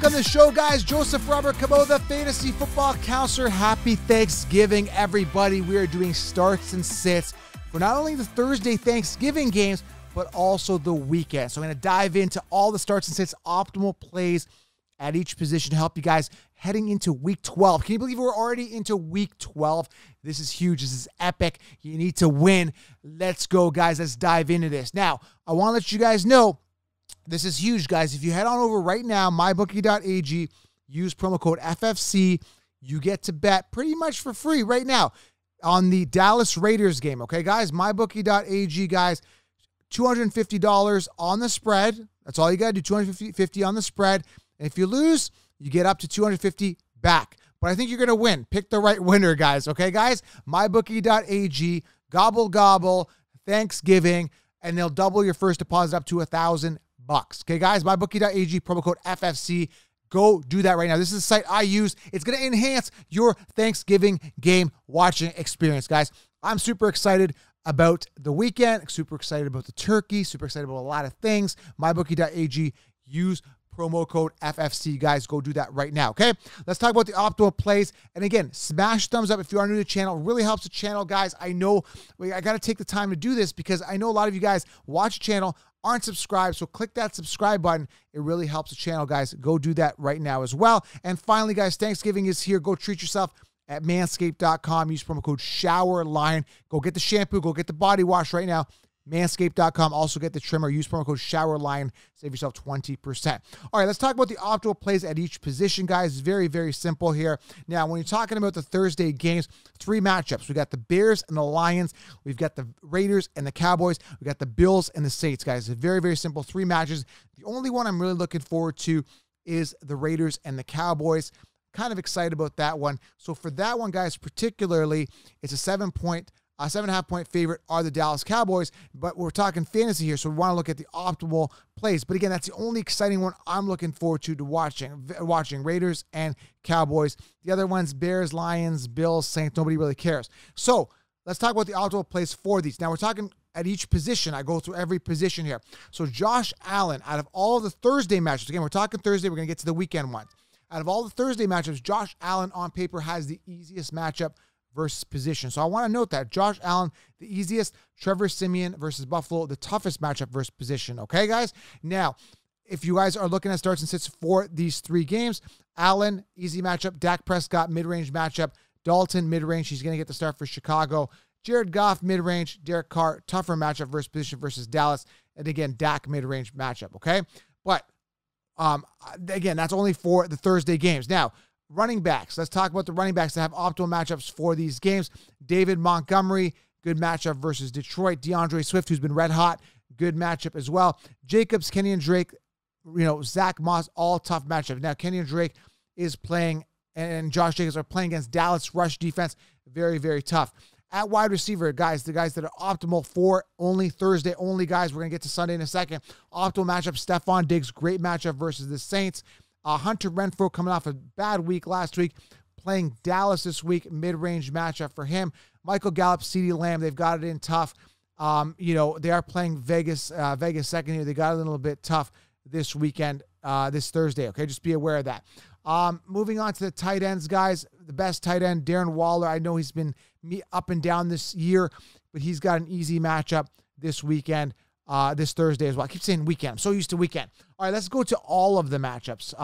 on the show, guys. Joseph Robert Cabot, the fantasy football counselor. Happy Thanksgiving, everybody. We are doing starts and sits for not only the Thursday Thanksgiving games, but also the weekend. So I'm going to dive into all the starts and sits, optimal plays at each position to help you guys heading into week 12. Can you believe we're already into week 12? This is huge. This is epic. You need to win. Let's go, guys. Let's dive into this. Now, I want to let you guys know, this is huge, guys. If you head on over right now, mybookie.ag, use promo code FFC, you get to bet pretty much for free right now on the Dallas Raiders game. Okay, guys? Mybookie.ag, guys. $250 on the spread. That's all you got to do, $250 on the spread. And if you lose, you get up to $250 back. But I think you're going to win. Pick the right winner, guys. Okay, guys? Mybookie.ag, gobble, gobble, Thanksgiving, and they'll double your first deposit up to $1,000. Okay, guys? Mybookie.ag, promo code FFC. Go do that right now. This is the site I use. It's going to enhance your Thanksgiving game watching experience, guys. I'm super excited about the weekend, super excited about the turkey, super excited about a lot of things. Mybookie.ag, use promo code FFC, guys. Go do that right now, okay? Let's talk about the optimal plays. And again, smash thumbs up if you are new to the channel. It really helps the channel, guys. I know I got to take the time to do this because I know a lot of you guys watch the channel, aren't subscribed, so click that subscribe button. It really helps the channel, guys. Go do that right now as well. And finally, guys, Thanksgiving is here. Go treat yourself at manscaped.com. Use promo code SHOWERLION. Go get the shampoo. Go get the body wash right now. Manscaped.com. Also get the trimmer. Use promo code SHOWERLION. Save yourself 20%. All right, let's talk about the optimal plays at each position, guys. Very, very simple here. Now, when you're talking about the Thursday games, 3 matchups. We got the Bears and the Lions. We've got the Raiders and the Cowboys. We got the Bills and the Saints, guys. Very, very simple. 3 matches. The only one I'm really looking forward to is the Raiders and the Cowboys. Kind of excited about that one. So for that one, guys, particularly, it's a 7.5 point favorite are the Dallas Cowboys, but we're talking fantasy here, so we want to look at the optimal plays. But again, that's the only exciting one I'm looking forward to watching Raiders and Cowboys. The other ones, Bears, Lions, Bills, Saints, nobody really cares. So let's talk about the optimal plays for these. Now we're talking at each position. I go through every position here. So Josh Allen, out of all of the Thursday matchups, again, we're talking Thursday, we're going to get to the weekend ones. Out of all the Thursday matchups, Josh Allen on paper has the easiest matchup versus position. So I want to note that Josh Allen, the easiest, Trevor Siemian versus Buffalo, the toughest matchup versus position. Okay, guys? Now, if you guys are looking at starts and sits for these 3 games, Allen, easy matchup. Dak Prescott, mid-range matchup. Dalton, mid-range. He's going to get the start for Chicago. Jared Goff, mid-range. Derek Carr, tougher matchup versus position versus Dallas. And again, Dak, mid-range matchup. Okay? But again, that's only for the Thursday games. Now, running backs. Let's talk about the running backs that have optimal matchups for these games. David Montgomery, good matchup versus Detroit. DeAndre Swift, who's been red hot, good matchup as well. Jacobs, Kenny and Drake, Zach Moss, all tough matchup. Now, Kenny and Drake is playing, and Josh Jacobs are playing against Dallas rush defense. Very, very tough. At wide receiver, guys, the guys that are optimal for only Thursday, only guys. We're going to get to Sunday in a second. Optimal matchup, Stefan Diggs, great matchup versus the Saints. Hunter Renfrow coming off a bad week last week, playing Dallas this week, mid-range matchup for him. Michael Gallup, CeeDee Lamb, they've got it in tough. They are playing Vegas second here. They got it a little bit tough this weekend, this Thursday, okay? Just be aware of that. Moving on to the tight ends, guys. The best tight end, Darren Waller. I know he's been up and down this year, but he's got an easy matchup this weekend. This Thursday as well. I keep saying weekend. I'm so used to weekend. All right, let's go to all of the matchups,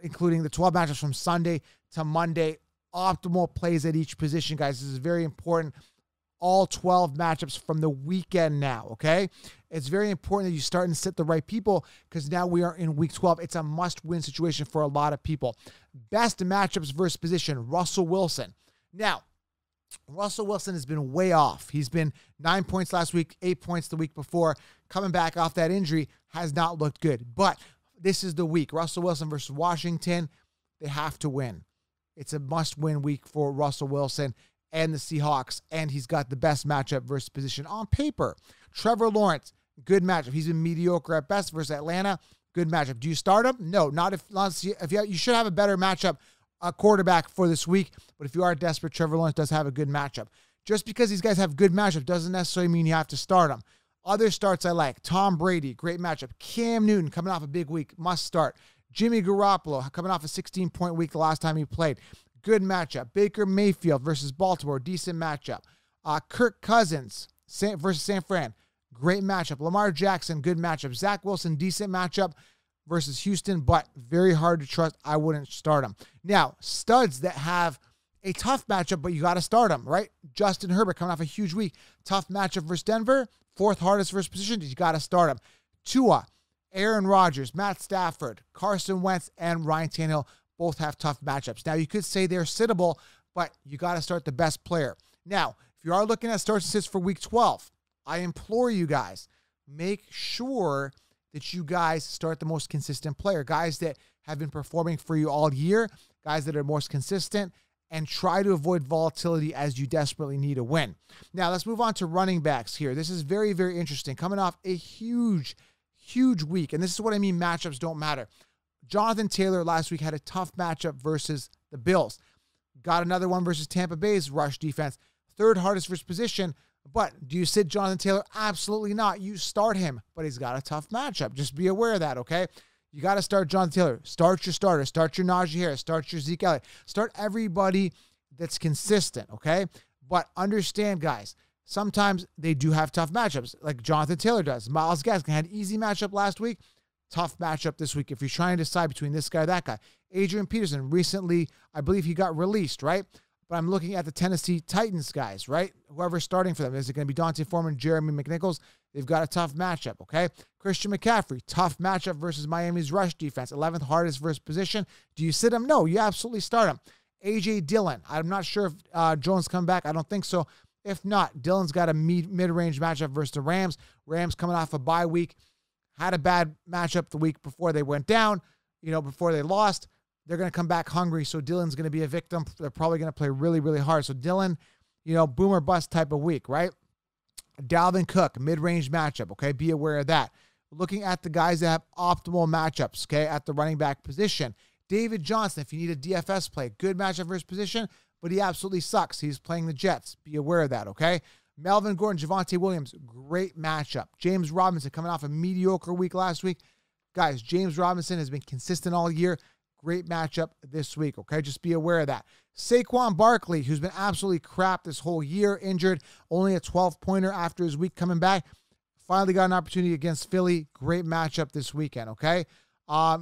including the 12 matchups from Sunday to Monday. Optimal plays at each position, guys. This is very important. All 12 matchups from the weekend now, okay? It's very important that you start and sit the right people because now we are in week 12. It's a must-win situation for a lot of people. Best matchups versus position, Russell Wilson. Now, Russell Wilson has been way off. He's been 9 points last week, 8 points the week before. Coming back off that injury has not looked good. But this is the week. Russell Wilson versus Washington. They have to win. It's a must-win week for Russell Wilson and the Seahawks. And he's got the best matchup versus position on paper. Trevor Lawrence, good matchup. He's been mediocre at best versus Atlanta. Good matchup. Do you start him? No, not if you should have a better matchup quarterback for this week. But if you are desperate, Trevor Lawrence does have a good matchup. Just because these guys have good matchup doesn't necessarily mean you have to start them. Other starts I like. Tom Brady, great matchup. Cam Newton coming off a big week, must start. Jimmy Garoppolo coming off a 16-point week the last time he played. Good matchup. Baker Mayfield versus Baltimore. Decent matchup. Kirk Cousins versus San Fran. Great matchup. Lamar Jackson, good matchup. Zach Wilson, decent matchup versus Houston, but very hard to trust. I wouldn't start him. Now, studs that have a tough matchup, but you got to start him, right? Justin Herbert coming off a huge week. Tough matchup versus Denver. Fourth hardest versus position. You got to start him. Tua, Aaron Rodgers, Matt Stafford, Carson Wentz, and Ryan Tannehill both have tough matchups. Now, you could say they're sittable, but you got to start the best player. Now, if you are looking at starts and sits for week 12, I implore you guys, make sure that you guys start the most consistent player, guys that have been performing for you all year, guys that are most consistent, and try to avoid volatility as you desperately need a win. Now, let's move on to running backs here. This is very, very interesting. Coming off a huge week, and this is what I mean, matchups don't matter. Jonathan Taylor last week had a tough matchup versus the Bills. Got another one versus Tampa Bay's rush defense. Third hardest versus position. But do you sit Jonathan Taylor? Absolutely not. You start him, but he's got a tough matchup. Just be aware of that, okay? You got to start Jonathan Taylor. Start your starter. Start your Najee Harris. Start your Zeke Elliott. Start everybody that's consistent, okay? But understand, guys, sometimes they do have tough matchups, like Jonathan Taylor does. Myles Gaskin had an easy matchup last week. Tough matchup this week if you're trying to decide between this guy or that guy. Adrian Peterson, recently, I believe he got released, right? But I'm looking at the Tennessee Titans guys, right? Whoever's starting for them. Is it going to be Dante Foreman, Jeremy McNichols? They've got a tough matchup, okay? Christian McCaffrey, tough matchup versus Miami's rush defense. 11th hardest versus position. Do you sit him? No, you absolutely start him. A.J. Dillon. I'm not sure if Jones come back. I don't think so. If not, Dillon's got a mid-range matchup versus the Rams. Rams coming off a bye week. Had a bad matchup the week before they went down, before they lost. They're going to come back hungry, so Dillon's going to be a victim. They're probably going to play really, really hard. So Dillon, boom or bust type of week, right? Dalvin Cook, mid-range matchup, okay? Be aware of that. Looking at the guys that have optimal matchups, okay, at the running back position. David Johnson, if you need a DFS play, good matchup for his position, but he absolutely sucks. He's playing the Jets. Be aware of that, okay? Melvin Gordon, Javonte Williams, great matchup. James Robinson coming off a mediocre week last week. Guys, James Robinson has been consistent all year. Great matchup this week, okay? Just be aware of that. Saquon Barkley, who's been absolutely crap this whole year, injured, only a 12-pointer after his week coming back. Finally got an opportunity against Philly. Great matchup this weekend, okay?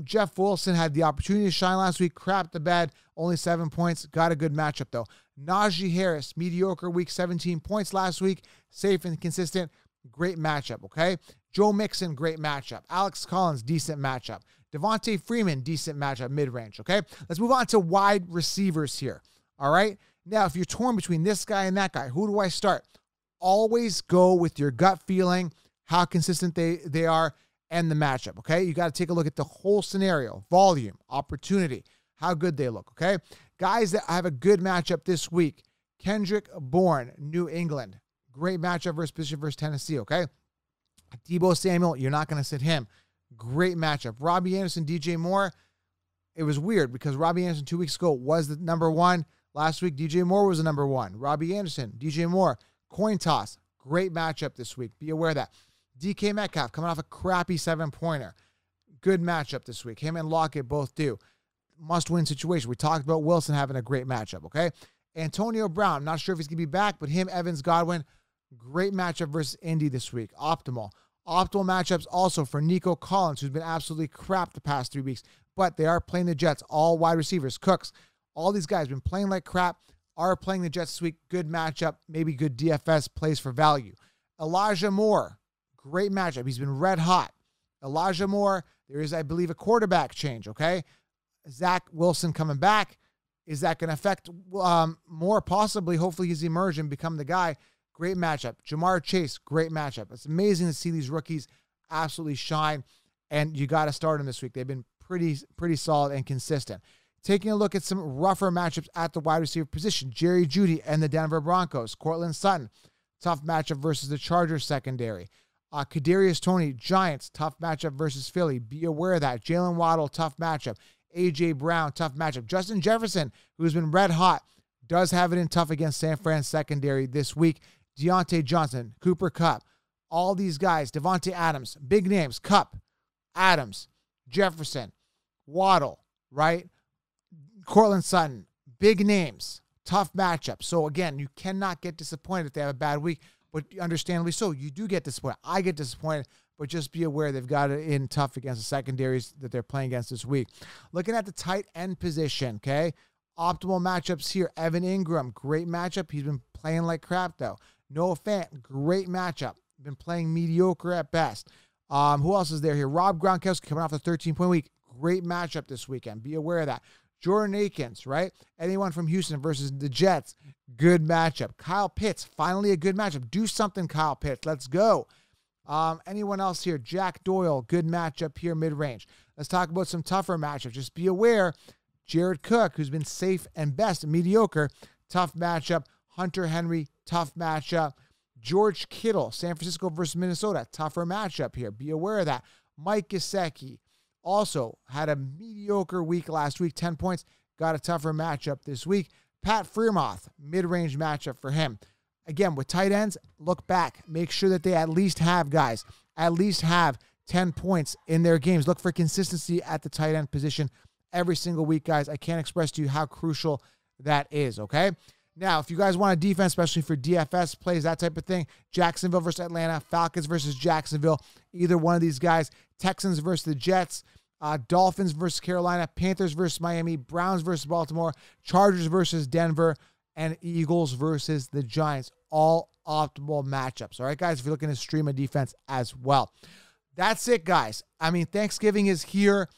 Jeff Wilson had the opportunity to shine last week, crapped the bed, only 7 points. Got a good matchup, though. Najee Harris, mediocre week, 17 points last week, safe and consistent. Great matchup, okay? Joe Mixon, great matchup. Alex Collins, decent matchup. Devontae Freeman, decent matchup, mid-range, okay? Let's move on to wide receivers here, all right? Now, if you're torn between this guy and that guy, who do I start? Always go with your gut feeling, how consistent they are, and the matchup, okay? You got to take a look at the whole scenario, volume, opportunity, how good they look, okay? Guys that have a good matchup this week, Kendrick Bourne, New England. Great matchup versus Tennessee, okay? Deebo Samuel, you're not going to sit him. Great matchup. Robbie Anderson, DJ Moore. It was weird because Robbie Anderson 2 weeks ago was the number one. Last week, DJ Moore was the number one. Robbie Anderson, DJ Moore, coin toss. Great matchup this week. Be aware of that. DK Metcalf coming off a crappy 7-pointer. Good matchup this week. Him and Lockett both do. Must-win situation. We talked about Wilson having a great matchup, okay? Antonio Brown, I'm not sure if he's going to be back, but him, Evans, Godwin, great matchup versus Indy this week. Optimal matchups also for Nico Collins, who's been absolutely crap the past 3 weeks, but they are playing the Jets, all wide receivers. Cooks, all these guys been playing like crap, are playing the Jets this week. Good matchup, maybe good DFS plays for value. Elijah Moore, great matchup. He's been red hot. Elijah Moore, there is, I believe, a quarterback change, okay? Zach Wilson coming back. Is that going to affect Moore? Possibly. Hopefully he's emerged and become the guy. Great matchup. Jamar Chase, great matchup. It's amazing to see these rookies absolutely shine, and you got to start them this week. They've been pretty solid and consistent. Taking a look at some rougher matchups at the wide receiver position, Jerry Jeudy and the Denver Broncos. Cortland Sutton, tough matchup versus the Chargers secondary. Kadarius Toney, Giants, tough matchup versus Philly. Be aware of that. Jalen Waddle, tough matchup. A.J. Brown, tough matchup. Justin Jefferson, who's been red hot, does have it in tough against San Fran secondary this week. Deontay Johnson, Cooper Kupp, all these guys, Devontae Adams, big names, Kupp, Adams, Jefferson, Waddle, right? Cortland Sutton, big names, tough matchup. So again, you cannot get disappointed if they have a bad week, but understandably so. You do get disappointed. I get disappointed, but just be aware they've got it in tough against the secondaries that they're playing against this week. Looking at the tight end position, okay? Optimal matchups here. Evan Ingram, great matchup. He's been playing like crap, though. Noah Fant, great matchup. Been playing mediocre at best. Who else is there here? Rob Gronkowski coming off a 13-point week. Great matchup this weekend. Be aware of that. Jordan Akins, right? Anyone from Houston versus the Jets. Good matchup. Kyle Pitts, finally a good matchup. Do something, Kyle Pitts. Let's go. Anyone else here? Jack Doyle, good matchup here, mid-range. Let's talk about some tougher matchups. Just be aware, Jared Cook, who's been safe and best, mediocre, tough matchup. Hunter Henry, tough matchup. George Kittle, San Francisco versus Minnesota, tougher matchup here. Be aware of that. Mike Gesicki also had a mediocre week last week, 10 points, got a tougher matchup this week. Pat Freiermuth, mid-range matchup for him. Again, with tight ends, look back. Make sure that they at least have 10 points in their games. Look for consistency at the tight end position every single week, guys. I can't express to you how crucial that is, okay? Now, if you guys want a defense, especially for DFS plays, that type of thing, Jacksonville versus Atlanta, Falcons versus Jacksonville, either one of these guys, Texans versus the Jets, Dolphins versus Carolina, Panthers versus Miami, Browns versus Baltimore, Chargers versus Denver, and Eagles versus the Giants. All optimal matchups. All right, guys, if you're looking to stream a defense as well. That's it, guys. I mean, Thanksgiving is here.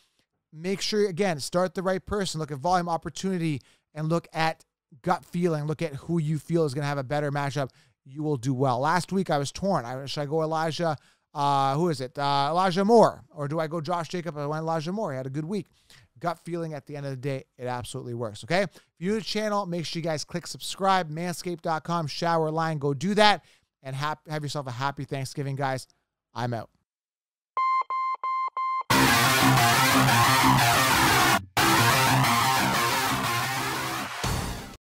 Make sure, again, start the right person. Look at volume, opportunity, and look at gut feeling. Look at who you feel is going to have a better matchup. You will do well. Last week, I was torn. Should I go Elijah? Elijah Moore. Or do I go Josh Jacobs? I went Elijah Moore. He had a good week. Gut feeling at the end of the day, it absolutely works, okay? If you're new to the channel, make sure you guys click subscribe, manscaped.com, shower line. Go do that, and have yourself a happy Thanksgiving, guys. I'm out.